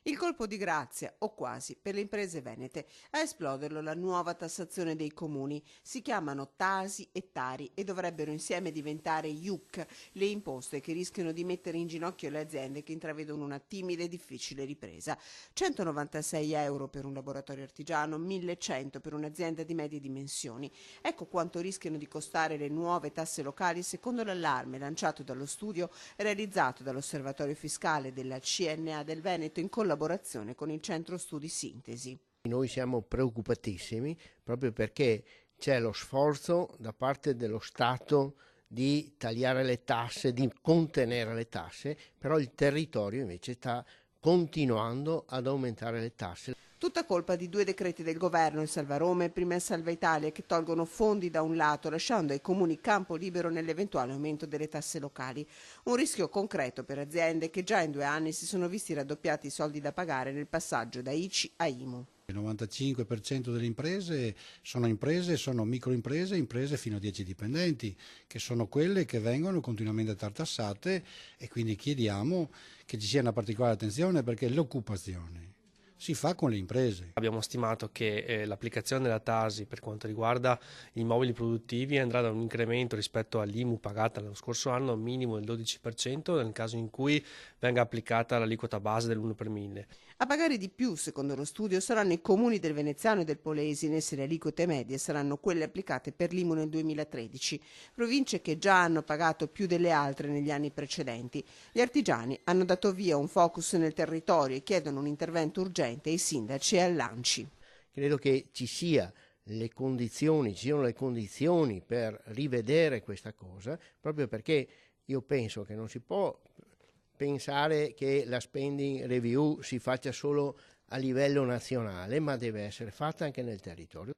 Il colpo di grazia, o quasi, per le imprese venete. A esploderlo la nuova tassazione dei comuni. Si chiamano Tasi e Tari e dovrebbero insieme diventare IUC, le imposte che rischiano di mettere in ginocchio le aziende che intravedono una timida e difficile ripresa. 196 euro per un laboratorio artigiano, 1100 per un'azienda di medie dimensioni. Ecco quanto rischiano di costare le nuove tasse locali secondo l'allarme lanciato dallo studio realizzato dall'Osservatorio Fiscale della CNA del Veneto in collaborazione con il Centro Studi Sintesi. Noi siamo preoccupatissimi proprio perché c'è lo sforzo da parte dello Stato di tagliare le tasse, di contenere le tasse, però il territorio invece sta continuando ad aumentare le tasse. Tutta colpa di due decreti del governo, il Salva Roma e prima il Salva Italia, che tolgono fondi da un lato, lasciando ai comuni campo libero nell'eventuale aumento delle tasse locali. Un rischio concreto per aziende che già in 2 anni si sono visti raddoppiati i soldi da pagare nel passaggio da ICI a IMU. Il 95% delle imprese, sono microimprese, imprese fino a 10 dipendenti, che sono quelle che vengono continuamente tartassate, e quindi chiediamo che ci sia una particolare attenzione perché l'occupazione si fa con le imprese. Abbiamo stimato che l'applicazione della Tasi per quanto riguarda gli immobili produttivi andrà da un incremento rispetto all'IMU pagata l'anno scorso anno al minimo del 12% nel caso in cui venga applicata l'aliquota base dell'1 per 1000. A pagare di più, secondo lo studio, saranno i comuni del Veneziano e del Polesine se le aliquote medie saranno quelle applicate per l'IMU nel 2013, province che già hanno pagato più delle altre negli anni precedenti. Gli artigiani hanno dato via un focus nel territorio e chiedono un intervento urgente ai sindaci e all'ANCI. Credo che ci siano le condizioni per rivedere questa cosa, proprio perché io penso che non si può pensare che la spending review si faccia solo a livello nazionale, ma deve essere fatta anche nel territorio.